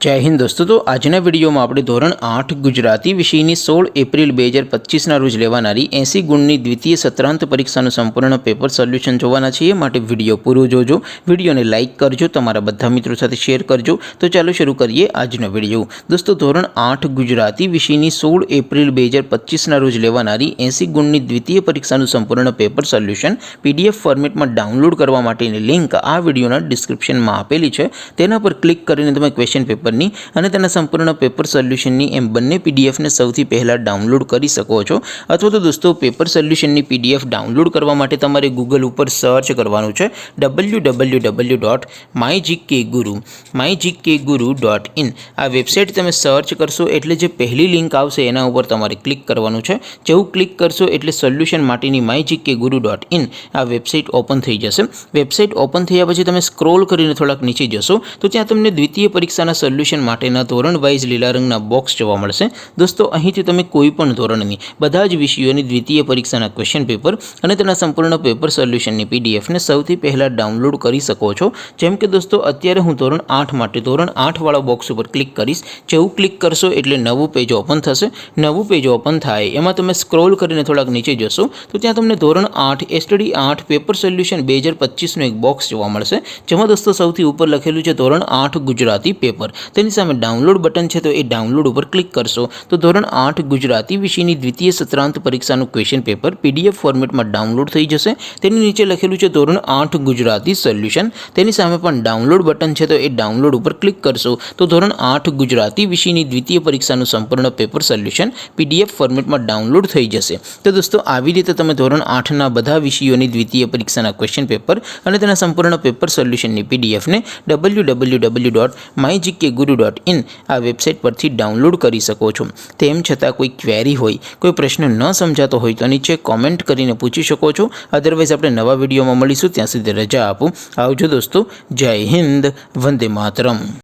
जय हिंद दोस्तों। तो आजना वीडियो में આપણે ધોરણ 8 ગુજરાતી વિષયની 16 એપ્રિલ 2025 ના રોજ લેવાનારી 80 ગુણની દ્વિતીય સત્રાંત પરીક્ષાનું સંપૂર્ણ પેપર સોલ્યુશન જોવાના છીએ। માટે વિડિયો પૂરો જોજો, વિડિયોને લાઈક કરજો, તમારા બધા મિત્રો સાથે શેર કરજો। તો ચાલો શરૂ કરીએ આજનો વિડિયો। દોસ્તો ધોરણ 8 ગુજરાતી વિષયની 16 એપ્રિલ 2025 ના રોજ લેવાનારી 80 ગુણની દ્વિતીય પરીક્ષાનું સંપૂર્ણ પેપર સોલ્યુશન PDF ફોર્મેટમાં ડાઉનલોડ કરવા માટેની લિંક આ વિડિયોના ડિસ્ક્રિપ્શનમાં આપેલી છે। તેના પર ક્લિક કરીને તમે ક્વેશ્ચન પેપર અને તેના સંપૂર્ણ પેપર સોલ્યુશનની એમ બંને પીડીએફ ને સૌથી પહેલા ડાઉનલોડ કરી શકો છો। અથવા તો દોસ્તો પેપર સોલ્યુશનની પીડીએફ ડાઉનલોડ કરવા માટે તમારે ગૂગલ ઉપર સર્ચ કરવાનું છે www.mygkguru.in। આ વેબસાઇટ તમે સર્ચ કરશો એટલે જે પહેલી લિંક આવશે એના ઉપર તમારે ક્લિક કરવાનું છે। જેવું ક્લિક કરશો એટલે સોલ્યુશન માટેની mygkguru.in આ વેબસાઇટ ઓપન થઈ જશે। વેબસાઇટ ઓપન થયા પછી તમે સ્ક્રોલ કરીને થોડાક નીચે જશો તો ત્યાં તમને દ્વિતીય પરીક્ષાના સોલ્યુશન માટેના ધોરણ વાઇઝ લીલા રંગના બોક્સ જોવા મળશે। દોસ્તો અહીંથી તમે કોઈ પણ ધોરણની બધા જ વિષયોની દ્વિતીય પરીક્ષાના ક્વેશ્ચન પેપર અને તેના સંપૂર્ણ પેપર સોલ્યુશનની પીડીએફ ને સૌથી પહેલા ડાઉનલોડ કરી શકો છો। જેમ કે દોસ્તો અત્યારે હું ધોરણ 8 માટે ધોરણ 8 વાળા બોક્સ ઉપર ક્લિક કરીશ। જેવું ક્લિક કરશો એટલે નવું પેજ ઓપન થશે। નવું પેજ ઓપન થાય એમાં તમે સ્ક્રોલ કરીને થોડાક નીચે જશો તો ત્યાં તમને ધોરણ 8 એસટીડી 8 પેપર સોલ્યુશન 2025 નું એક બોક્સ જોવા મળશે। જેમાં દોસ્તો સૌથી ઉપર લખેલું છે ધોરણ 8 ગુજરાતી પેપર। તેની સામે ડાઉનલોડ બટન છે તો એ ડાઉનલોડ ઉપર ક્લિક કરશો તો ધોરણ 8 ગુજરાતી વિષયની દ્વિતીય સત્રાંત પરીક્ષાનું ક્વેશ્ચન પેપર PDF ફોર્મેટમાં ડાઉનલોડ થઈ જશે। તેની નીચે લખેલું છે ધોરણ 8 ગુજરાતી સોલ્યુશન। તેની સામે પણ ડાઉનલોડ બટન છે તો એ ડાઉનલોડ ઉપર ક્લિક કરશો તો ધોરણ 8 ગુજરાતી વિષયની દ્વિતીય પરીક્ષાનું સંપૂર્ણ પેપર સોલ્યુશન PDF ફોર્મેટમાં ડાઉનલોડ થઈ જશે। તો દોસ્તો આવી રીતે તમે ધોરણ 8ના બધા વિષયોની દ્વિતીય પરીક્ષાના ક્વેશ્ચન પેપર અને તેના સંપૂર્ણ પેપર સોલ્યુશનની PDF ને www.mygkguru.in આ વેબસાઇટ પરથી ડાઉનલોડ કરી શકો છો। તેમ છતાં કોઈ ક્વેરી હોય, કોઈ પ્રશ્ન ન સમજાતો હોય તો નીચે કોમેન્ટ કરીને પૂછી શકો છો। અધરવાઇઝ આપણે નવા વિડીયોમાં મળીશું, ત્યાં સુધી રજા આપો। આવજો દોસ્તો। જય હિન્દ, વંદે માતરમ।